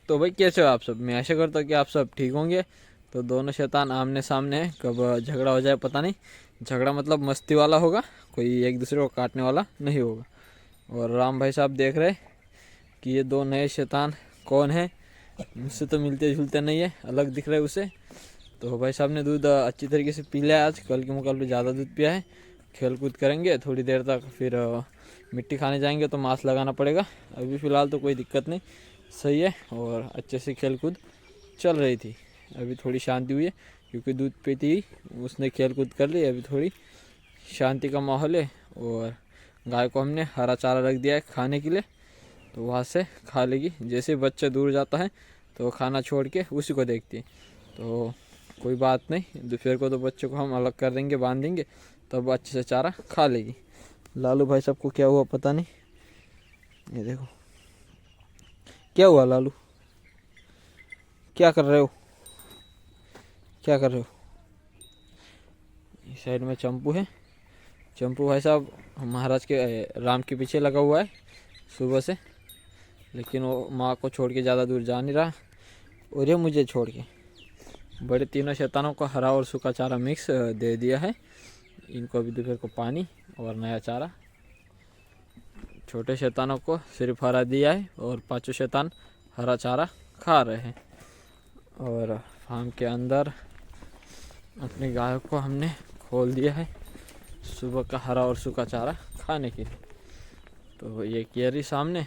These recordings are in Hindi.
तो भाई कैसे हो आप सब? मैं आशा करता हूँ कि आप सब ठीक होंगे। तो दोनों शैतान आमने सामने हैं, कब झगड़ा हो जाए पता नहीं। झगड़ा मतलब मस्ती वाला होगा, कोई एक दूसरे को काटने वाला नहीं होगा। और राम भाई साहब देख रहे कि ये दो नए शैतान कौन है। मुझसे तो मिलते जुलते नहीं है, अलग दिख रहे उसे। तो भाई साहब ने दूध अच्छी तरीके से पी लिया है, आज कल के मुकाबले ज़्यादा दूध पिया है। खेल कूद करेंगे थोड़ी देर तक, फिर मिट्टी खाने जाएंगे तो मास्क लगाना पड़ेगा। अभी फ़िलहाल तो कोई दिक्कत नहीं, सही है। और अच्छे से खेल कूद चल रही थी। अभी थोड़ी शांति हुई है क्योंकि दूध पीती ही उसने खेल कूद कर ली। अभी थोड़ी शांति का माहौल है। और गाय को हमने हरा चारा रख दिया है खाने के लिए, तो वहाँ से खा लेगी। जैसे बच्चा दूर जाता है तो खाना छोड़ के उसी को देखती है। तो कोई बात नहीं, दोपहर को तो बच्चों को हम अलग कर देंगे, बांध देंगे, तब अच्छे से चारा खा लेगी। लालू भाई सबको क्या हुआ पता नहीं। ये देखो क्या हुआ। लालू क्या कर रहे हो? क्या कर रहे हो? इस साइड में चंपू है। चंपू भाई साहब महाराज के राम के पीछे लगा हुआ है सुबह से, लेकिन वो माँ को छोड़ के ज़्यादा दूर जा नहीं रहा। और ये मुझे छोड़ के बड़े तीनों शैतानों को हरा और सूखा चारा मिक्स दे दिया है। इनको अभी दोपहर को पानी और नया चारा। छोटे शैतानों को सिर्फ हरा दिया है और पांचों शैतान हरा चारा खा रहे हैं। और फार्म के अंदर अपनी गायों को हमने खोल दिया है सुबह का हरा और सूखा चारा खाने के लिए। तो ये केरी सामने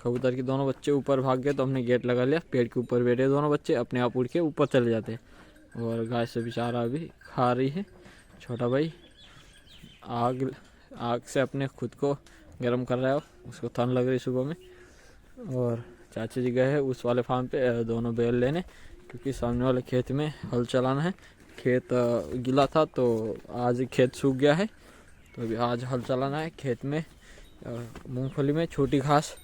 कबूतर के दोनों बच्चे ऊपर भाग गए तो हमने गेट लगा लिया। पेड़ के ऊपर बैठे दोनों बच्चे, अपने आप उड़ के ऊपर चले जाते हैं। और गाय से भी चारा अभी खा रही है। छोटा भाई आग से अपने खुद को गर्म कर रहा है, उसको ठंड लग रही सुबह में। और चाचा जी गए हैं उस वाले फार्म पे दोनों बैल लेने, क्योंकि सामने वाले खेत में हल चलाना है। खेत गीला था तो आज खेत सूख गया है, तो अभी आज हल चलाना है खेत में। मूंगफली में छोटी घास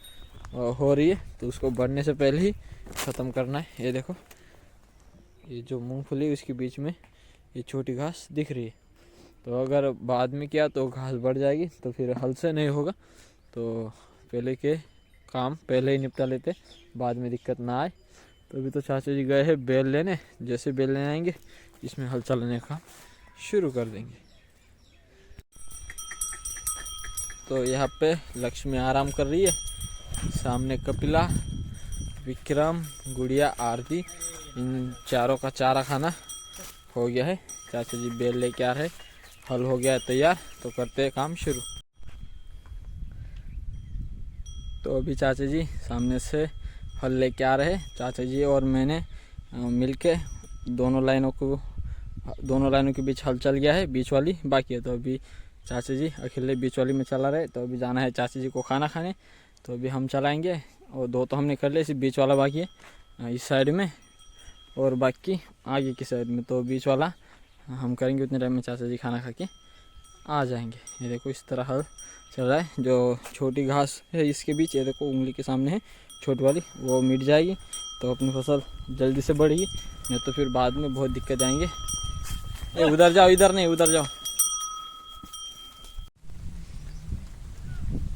हो रही है तो उसको बढ़ने से पहले ही ख़त्म करना है। ये देखो, ये जो मूंगफली उसके बीच में ये छोटी घास दिख रही है। तो अगर बाद में किया तो घास बढ़ जाएगी, तो फिर हल से नहीं होगा। तो पहले के काम पहले ही निपटा लेते, बाद में दिक्कत ना आए। तो अभी तो चाचा जी गए हैं बैल लेने, जैसे बैल लेने आएंगे इसमें हल चलाने का शुरू कर देंगे। तो यहाँ पे लक्ष्मी आराम कर रही है, सामने कपिला, विक्रम, गुड़िया, आरती, इन चारों का चारा खाना हो गया है। चाचा जी बैल लेके आ रहे, हल हो गया है तैयार, तो करते हैं काम शुरू। तो अभी चाचा जी सामने से हल लेके आ रहे। चाचा जी और मैंने मिलके दोनों लाइनों के बीच हल चल गया है, बीच वाली बाकी है। तो अभी चाचा जी अकेले बीच वाली में चला रहे। तो अभी जाना है चाचा जी को खाना खाने, तो अभी हम चलाएंगे। और दो तो हमने कर लिए, सिर्फ बीच वाला बाकी है इस साइड में, और बाकी आगे की साइड में। तो बीच वाला हम करेंगे, उतने टाइम में चाचा जी खाना खा के आ जाएंगे। ये देखो इस तरह हल चल रहा है। जो छोटी घास है इसके बीच, ये देखो उंगली के सामने है छोटी वाली, वो मिट जाएगी तो अपनी फसल जल्दी से बढ़ेगी, नहीं तो फिर बाद में बहुत दिक्कत आएंगे। ए उधर जाओ, इधर नहीं, उधर जाओ।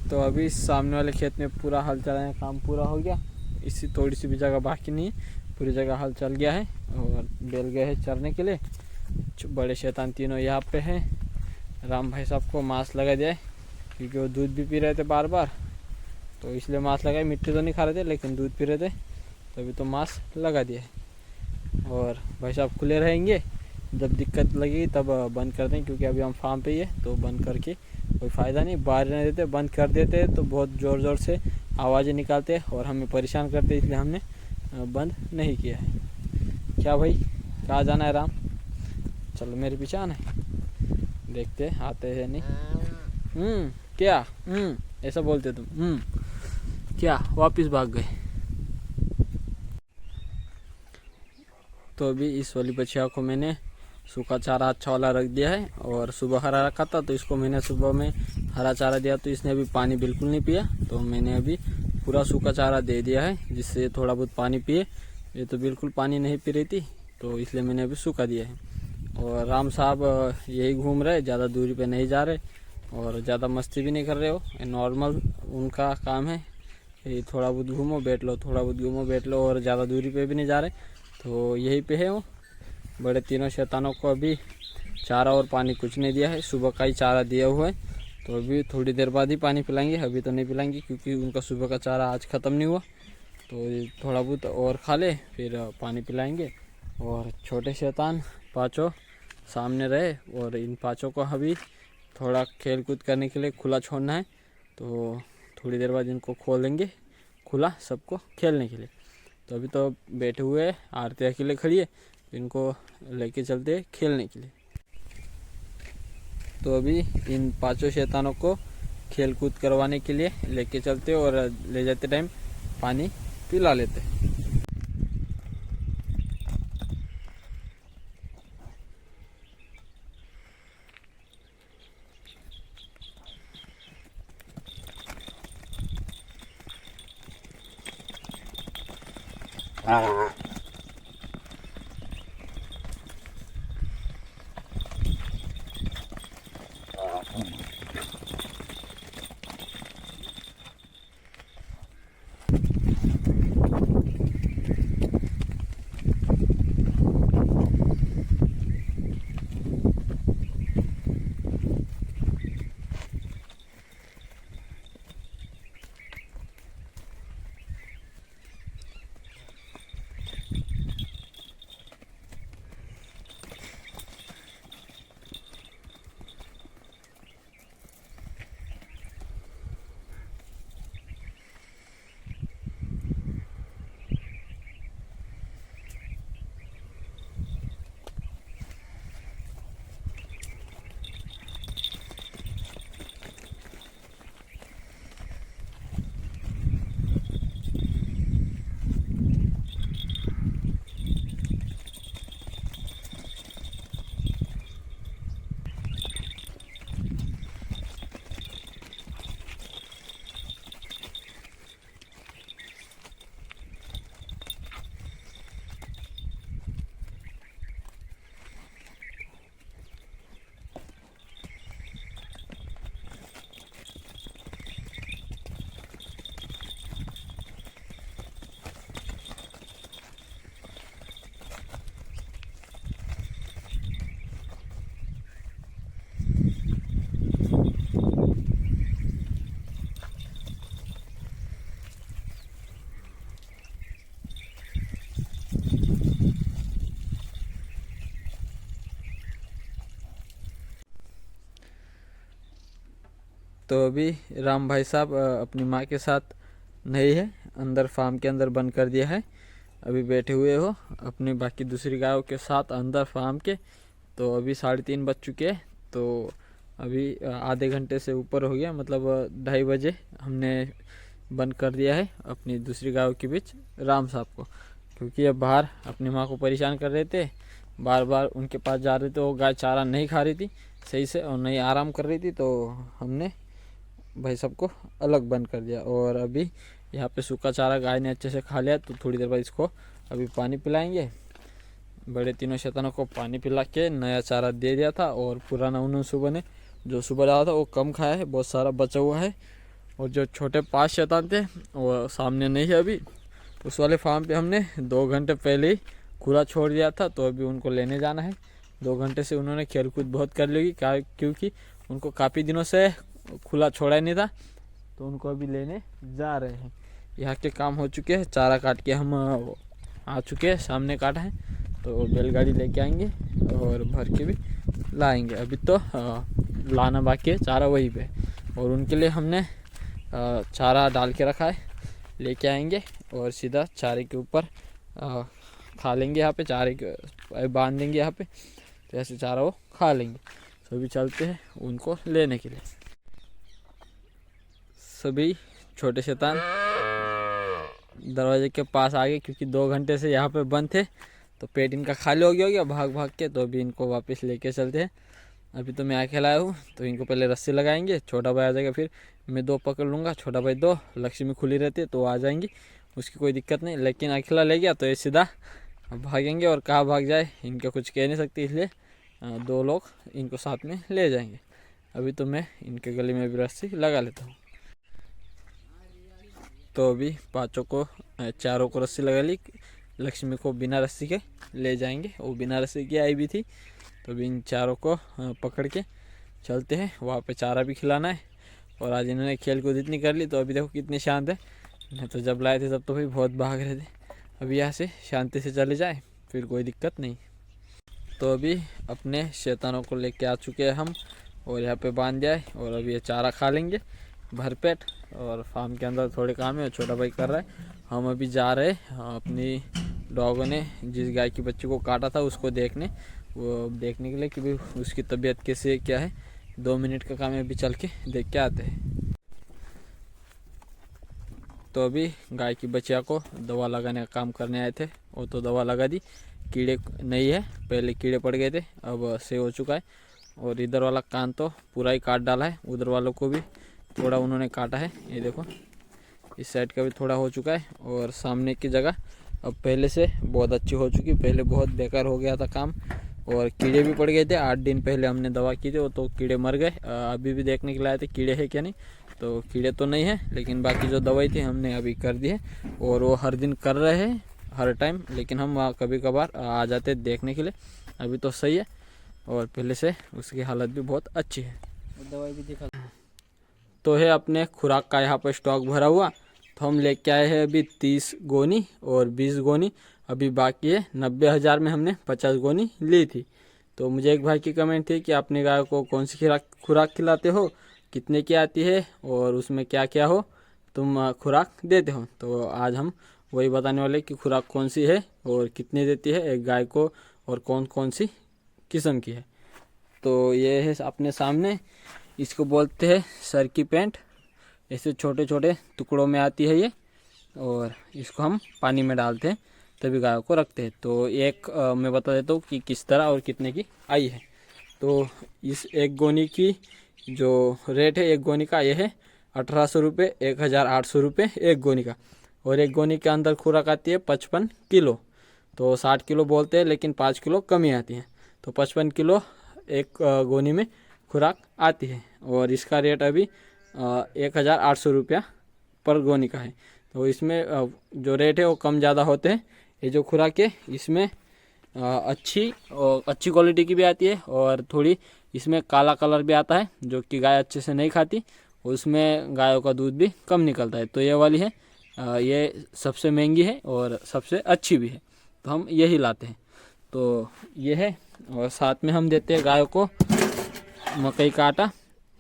तो अभी सामने वाले खेत में पूरा हल चलाने का काम पूरा हो गया। इसी थोड़ी सी भी जगह बाकी नहीं है, पूरी जगह हल चल गया है। और बैल गए हैं चरने के लिए। बड़े शैतान तीनों यहाँ पे हैं। राम भाई साहब को मास्क लगा दिया है क्योंकि वो दूध भी पी रहे थे बार बार, तो इसलिए मास्क लगाए। मिट्टी तो नहीं खा रहे थे लेकिन दूध पी रहे थे, तो अभी तो मास्क लगा दिया है। और भाई साहब खुले रहेंगे, जब दिक्कत लगेगी तब बंद कर दें, क्योंकि अभी हम फार्म पे ही है तो बंद करके कोई फ़ायदा नहीं। बाहर नहीं देते, बंद कर देते तो बहुत ज़ोर ज़ोर से आवाज़ें निकालते और हमें परेशान करते, इसलिए हमने बंद नहीं किया है। क्या भाई, कहाँ जाना है राम? चलो मेरे पीछे आना है, देखते आते हैं नहीं। क्या ऐसा बोलते तुम? क्या वापिस भाग गए? तो अभी इस वाली बछिया को मैंने सूखा चारा अच्छा वाला रख दिया है, और सुबह हरा रखा था तो इसको मैंने सुबह में हरा चारा दिया, तो इसने अभी पानी बिल्कुल नहीं पिया। तो मैंने अभी पूरा सूखा चारा दे दिया है जिससे थोड़ा बहुत पानी पिए। ये तो बिल्कुल पानी नहीं पी रही थी, तो इसलिए मैंने अभी सूखा दिया है। और राम साहब यही घूम रहे, ज़्यादा दूरी पे नहीं जा रहे और ज़्यादा मस्ती भी नहीं कर रहे हो। नॉर्मल उनका काम है, ये थोड़ा बहुत घूमो बैठ लो, थोड़ा बहुत घूमो बैठ लो, और ज़्यादा दूरी पे भी नहीं जा रहे। तो यहीं पे है वो बड़े तीनों शैतानों को। अभी चारा और पानी कुछ नहीं दिया है, सुबह का ही चारा दिया हुआ है। तो अभी थोड़ी देर बाद ही पानी पिलाएंगे, अभी तो नहीं पिलाएंगे क्योंकि उनका सुबह का चारा आज ख़त्म नहीं हुआ। तो ये थोड़ा बहुत और खा ले फिर पानी पिलाएंगे। और छोटे शैतान पाँचों सामने रहे, और इन पाँचों को अभी थोड़ा खेल कूद करने के लिए खुला छोड़ना है। तो थोड़ी देर बाद इनको खोल देंगे खुला सबको खेलने के लिए। तो अभी तो बैठे हुए हैं, आरती अकेले खड़ी है, इनको लेके चलते हैं खेलने के लिए। तो अभी इन पांचों शैतानों को खेल कूद करवाने के लिए लेके चलते और ले जाते टाइम पानी पिला लेते। तो अभी राम भाई साहब अपनी माँ के साथ नहीं है, अंदर फार्म के अंदर बंद कर दिया है। अभी बैठे हुए हो अपनी बाकी दूसरी गायों के साथ अंदर फार्म के। तो अभी 3:30 बज चुके हैं। तो अभी आधे घंटे से ऊपर हो गया, मतलब 2:30 बजे हमने बंद कर दिया है अपनी दूसरी गायों के बीच राम साहब को, क्योंकि अब बाहर अपनी माँ को परेशान कर रहे थे, बार बार उनके पास जा रहे थे। वो गाय चारा नहीं खा रही थी सही से और नहीं आराम कर रही थी। तो हमने भाई सबको अलग बंद कर दिया। और अभी यहाँ पे सूखा चारा गाय ने अच्छे से खा लिया। तो थोड़ी देर बाद इसको अभी पानी पिलाएंगे। बड़े तीनों शैतानों को पानी पिला के नया चारा दे दिया था, और पुराना उन्होंने सुबह ने जो सुबह डाला था वो कम खाया है, बहुत सारा बचा हुआ है। और जो छोटे 5 शैतान थे वो सामने नहीं है अभी। उस वाले फार्म पे हमने 2 घंटे पहले ही खुला छोड़ दिया था। तो अभी उनको लेने जाना है। 2 घंटे से उन्होंने खेल कूद बहुत कर ली, क्योंकि उनको काफ़ी दिनों से खुला छोड़ा ही नहीं था। तो उनको अभी लेने जा रहे हैं। यहाँ के काम हो चुके हैं, चारा काट के हम आ चुके हैं, सामने काटा है। तो बैलगाड़ी लेके आएंगे और भर के भी लाएंगे। अभी तो लाना बाकी है चारा वहीं पे, और उनके लिए हमने चारा डाल के रखा है, लेके आएंगे और सीधा चारे के ऊपर खा लेंगे। यहाँ पे चारे के बांध देंगे यहाँ पे, तो ऐसे चारा वो खा लेंगे। तो अभी चलते हैं उनको लेने के लिए। सभी छोटे शैतान दरवाजे के पास आ गए, क्योंकि 2 घंटे से यहाँ पे बंद थे। तो पेट इनका खाली हो गया भाग भाग के। तो अभी इनको वापस लेके चलते हैं। अभी तो मैं अकेला आया हूँ, तो इनको पहले रस्सी लगाएंगे, छोटा भाई आ जाएगा, फिर मैं 2 पकड़ लूँगा, छोटा भाई 2, लक्ष्मी खुली रहती है तो आ जाएंगी, उसकी कोई दिक्कत नहीं। लेकिन अकेला ले गया तो ये सीधा भागेंगे, और कहाँ भाग जाए इनका कुछ कह नहीं सकती, इसलिए 2 लोग इनको साथ में ले जाएंगे। अभी तो मैं इनके गले में भी रस्सी लगा लेता हूँ। तो अभी पाँचों को चारों को रस्सी लगा ली। लक्ष्मी को बिना रस्सी के ले जाएंगे, वो बिना रस्सी की आई भी थी। तो अभी इन चारों को पकड़ के चलते हैं, वहाँ पे चारा भी खिलाना है। और आज इन्होंने खेल कूद इतनी कर ली, तो अभी देखो कितने शांत है। नहीं तो जब लाए थे तब तो भाई बहुत भाग रहे थे। अभी यहाँ से शांति से चले जाए फिर कोई दिक्कत नहीं। तो अभी अपने शैतानों को लेके आ चुके हैं हम, और यहाँ पे बांध दिया है। और अभी ये चारा खा लेंगे भरपेट। और फार्म के अंदर थोड़े काम है, छोटा भाई कर रहा है। हम अभी जा रहे हैं अपनी डॉगों ने जिस गाय की बच्ची को काटा था उसको देखने, वो देखने के लिए कि भाई उसकी तबीयत कैसे क्या है। 2 मिनट का काम है, अभी चल के देख के आते हैं। तो अभी गाय की बच्चिया को दवा लगाने का काम करने आए थे, वो तो दवा लगा दी। कीड़े नहीं है, पहले कीड़े पड़ गए थे, अब से हो चुका है। और इधर वाला कान तो पूरा ही काट डाला है, उधर वालों को भी थोड़ा उन्होंने काटा है। ये देखो इस साइड का भी थोड़ा हो चुका है। और सामने की जगह अब पहले से बहुत अच्छी हो चुकी, पहले बहुत बेकार हो गया था काम। और कीड़े भी पड़ गए थे, 8 दिन पहले हमने दवा की थी, वो तो कीड़े मर गए। अभी भी देखने के लिए आए थे कीड़े है क्या नहीं, तो कीड़े तो नहीं है, लेकिन बाकी जो दवाई थी हमने अभी कर दी है। और वो हर दिन कर रहे हैं हर टाइम, लेकिन हम कभी कभार आ जाते देखने के लिए। अभी तो सही है, और पहले से उसकी हालत भी बहुत अच्छी है। दवाई भी दिखा। तो है अपने खुराक का यहाँ पर स्टॉक भरा हुआ। तो हम लेके आए हैं अभी 30 गोनी और 20 गोनी अभी बाकी है। 90,000 में हमने 50 गोनी ली थी। तो मुझे एक भाई की कमेंट थी कि अपने गाय को कौन सी खुराक खिलाते हो, कितने की आती है और उसमें क्या क्या हो तुम खुराक देते हो। तो आज हम वही बताने वाले कि खुराक कौन सी है और कितनी देती है एक गाय को, और कौन कौन सी किस्म की है। तो ये है अपने सामने, इसको बोलते हैं सर की पेंट। ऐसे छोटे छोटे टुकड़ों में आती है ये, और इसको हम पानी में डालते हैं तभी गाय को रखते हैं। तो एक मैं बता देता हूँ कि किस तरह और कितने की आई है। तो इस एक गोनी की जो रेट है, एक गोनी का ये है 1800 रुपये, 1800 रुपये एक गोनी का। और एक गोनी के अंदर खुराक आती है 55 किलो। तो 60 किलो बोलते हैं, लेकिन 5 किलो कमी आती है। तो 55 किलो एक गोनी में खुराक आती है। और इसका रेट अभी 1800 रुपया पर गोनी का है। तो इसमें जो रेट है वो कम ज़्यादा होते हैं। ये जो खुराक है इसमें अच्छी क्वालिटी की भी आती है, और थोड़ी इसमें काला कलर भी आता है जो कि गाय अच्छे से नहीं खाती। उसमें गायों का दूध भी कम निकलता है। तो ये वाली है, ये सबसे महंगी है और सबसे अच्छी भी है, तो हम यही लाते हैं। तो ये है, और साथ में हम देते हैं गायों को मकई का आटा।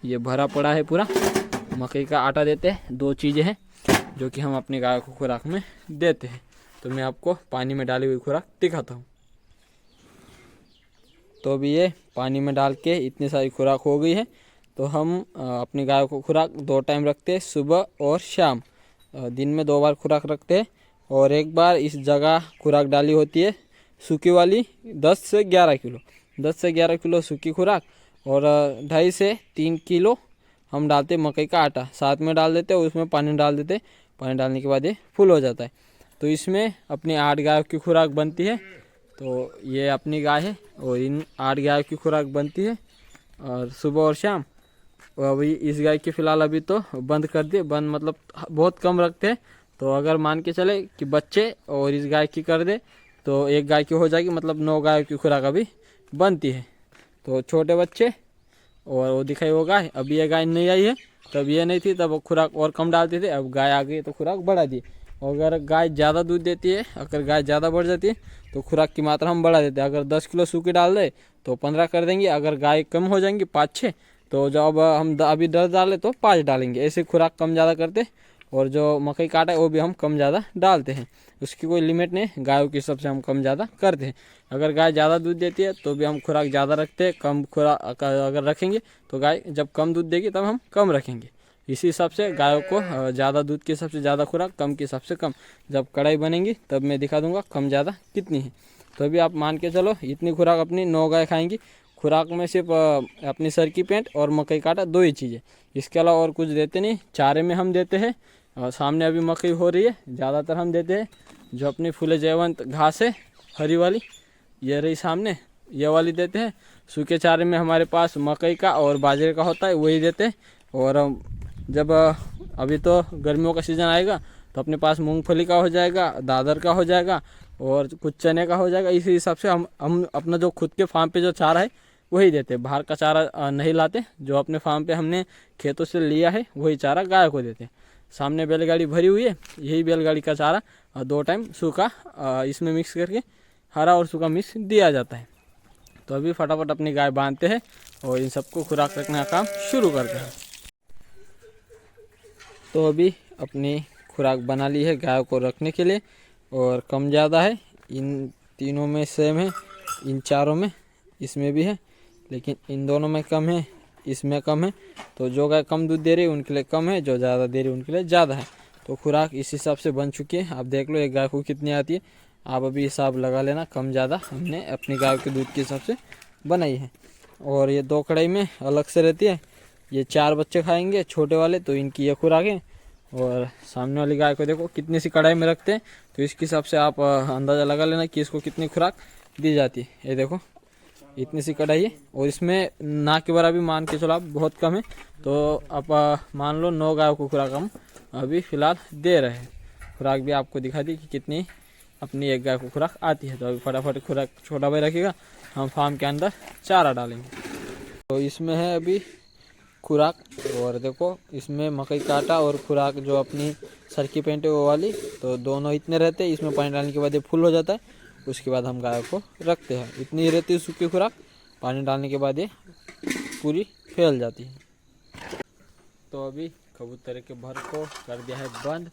ये भरा पड़ा है पूरा, मकई का आटा देते हैं। 2 चीज़ें हैं जो कि हम अपनी गाय को खुराक में देते हैं। तो मैं आपको पानी में डाली हुई खुराक दिखाता हूँ। तो अभी ये पानी में डाल के इतनी सारी खुराक हो गई है। तो हम अपनी गाय को खुराक 2 टाइम रखते हैं, सुबह और शाम। दिन में 2 बार खुराक रखते हैं, और एक बार इस जगह खुराक डाली होती है सूखी वाली 10 से 11 किलो, 10 से 11 किलो सूखी खुराक। और 2.5 से 3 किलो हम डालते मकई का आटा, साथ में डाल देते हैं, उसमें पानी डाल देते। पानी डालने के बाद ये फुल हो जाता है। तो इसमें अपनी 8 गाय की खुराक बनती है। तो ये अपनी गाय है, और इन 8 गाय की खुराक बनती है और सुबह और शाम। और अभी इस गाय की फ़िलहाल अभी तो बंद कर दिए, बंद मतलब बहुत कम रखते हैं। तो अगर मान के चले कि बच्चे और इस गाय की कर दे तो एक गाय की हो जाएगी, मतलब 9 गाय की खुराक अभी बनती है। तो छोटे बच्चे और वो दिखाई वो गाय, अभी ये गाय नहीं आई है, तब ये नहीं थी, तब खुराक और कम डालते थे। अब गाय आ गई तो खुराक बढ़ा दी। और अगर गाय ज़्यादा दूध देती है, अगर गाय ज़्यादा बढ़ जाती है तो खुराक की मात्रा हम बढ़ा देते हैं। अगर 10 किलो सूखी डाल दे तो 15 कर देंगे। अगर गाय कम हो जाएंगी 5-6, तो जब हम अभी 10 डालें तो 5 डालेंगे। ऐसे खुराक कम ज़्यादा करते। और जो मकई का आटा है वो भी हम कम ज़्यादा डालते हैं, उसकी कोई लिमिट नहीं, गायों के हिसाब से हम कम ज़्यादा करते हैं। अगर गाय ज़्यादा दूध देती है तो भी हम खुराक ज़्यादा रखते हैं, कम खुराक अगर रखेंगे तो गाय जब कम दूध देगी तब हम कम रखेंगे। इसी हिसाब से गायों को ज़्यादा दूध के हिसाब से ज़्यादा खुराक, कम के हिसाब से कम। जब कढ़ाई बनेंगी तब मैं दिखा दूंगा कम ज़्यादा कितनी है। तो अभी आप मान के चलो इतनी खुराक अपनी 9 गाय खाएंगी। खुराक में सिर्फ अपनी सर की पेंट और मकई का आटा 2 ही चीज़ें, इसके अलावा और कुछ देते नहीं। चारे में हम देते हैं, सामने अभी मकई हो रही है, ज़्यादातर हम देते हैं जो अपनी फूले जयवंत घास है हरी वाली, ये रही सामने, ये वाली देते हैं। सूखे चारे में हमारे पास मकई का और बाजरे का होता है, वही देते हैं। और जब अभी तो गर्मियों का सीज़न आएगा तो अपने पास मूंगफली का हो जाएगा, दादर का हो जाएगा और कुछ चने का हो जाएगा। इसी हिसाब से हम अपना जो खुद के फार्म पे जो चारा है वही देते हैं, बाहर का चारा नहीं लाते। जो अपने फार्म पे हमने खेतों से लिया है वही चारा गाय को देते हैं। सामने बैलगाड़ी भरी हुई है, यही बैलगाड़ी का चारा 2 टाइम सूखा इसमें मिक्स करके हरा और सूखा मिक्स दिया जाता है। तो अभी फटाफट अपनी गाय बांधते हैं और इन सबको खुराक रखने का काम शुरू करते हैं। तो अभी अपनी खुराक बना ली है गाय को रखने के लिए, और कम ज़्यादा है, इन तीनों में सेम है, इन चारों में, इसमें भी है, लेकिन इन दोनों में कम है, इसमें कम है। तो जो गाय कम दूध दे रही है उनके लिए कम है, जो ज़्यादा दे रही है उनके लिए ज़्यादा है। तो खुराक इस हिसाब से बन चुकी है। आप देख लो एक गाय को कितनी आती है, आप अभी हिसाब लगा लेना, कम ज़्यादा हमने अपनी गाय के दूध के हिसाब से बनाई है। और ये 2 कढ़ाई में अलग से रहती है, ये 4 बच्चे खाएंगे छोटे वाले, तो इनकी ये खुराक है। और सामने वाली गाय को देखो कितनी सी कढ़ाई में रखते हैं, तो इसके हिसाब से आप अंदाज़ा लगा लेना कि इसको कितनी खुराक दी जाती है। ये देखो इतनी सी कढ़ाई है, और इसमें ना के बराबर मान के चलो आप, बहुत कम है। तो आप मान लो 9 गायों को खुराक हम अभी फ़िलहाल दे रहे हैं। खुराक भी आपको दिखा दी कि कितनी अपनी एक गाय को खुराक आती है। तो अभी फटाफट खुराक छोटा भाई रखेगा, हम फार्म के अंदर चारा डालेंगे। तो इसमें है अभी खुराक, और देखो इसमें मकई का आटा और खुराक जो अपनी सरकी पेंट है वो वाली, तो दोनों इतने रहते हैं। इसमें पानी डालने के बाद ये फुल हो जाता है, उसके बाद हम गाय को रखते हैं। इतनी रहती है सूखी खुराक, पानी डालने के बाद ये पूरी फैल जाती है। तो अभी कबूतर के भर को कर दिया है बंद,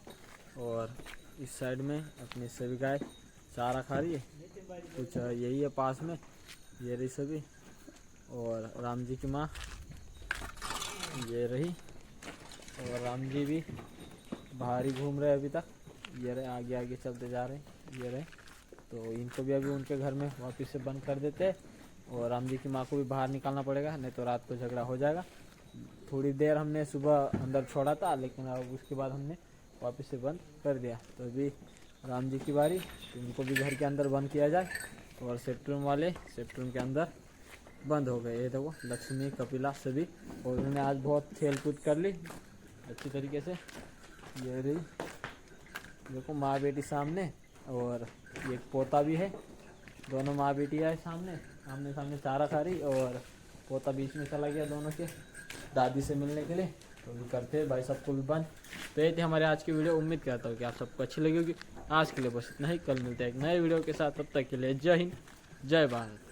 और इस साइड में अपनी सभी गाय चारा खा रही है। कुछ यही है पास में, ये रही सभी, और राम जी की माँ ये रही, और राम जी भी बाहर ही घूम रहे अभी तक। ये रहे आगे आगे चलते जा रहे हैं, ये रहे। तो इनको भी अभी उनके घर में वापस से बंद कर देते हैं, और राम जी की माँ को भी बाहर निकालना पड़ेगा, नहीं तो रात को झगड़ा हो जाएगा। थोड़ी देर हमने सुबह अंदर छोड़ा था, लेकिन अब उसके बाद हमने वापस से बंद कर दिया। तो अभी राम जी की बारी, तो उनको भी घर के अंदर बंद किया जाए। और सेप्टरूम वाले सेप्टरूम के अंदर बंद हो गए। ये देखो लक्ष्मी कपिला सभी, और उन्होंने आज बहुत खेल कूद कर ली अच्छी तरीके से। ये रही देखो माँ बेटी सामने, और एक पोता भी है, दोनों माँ बेटी है सामने आमने सामने चारा खा रही, और पोता बीच में चला गया दोनों के दादी से मिलने के लिए। तो भी करते हैं भाई सबको भी बंद। तो ये थी हमारे आज की वीडियो, उम्मीद करता हूँ कि आप सबको अच्छी लगी होगी। आज के लिए बस इतना ही, कल मिलते हैं एक नए वीडियो के साथ, तब तक के लिए जय हिंद जय भारत।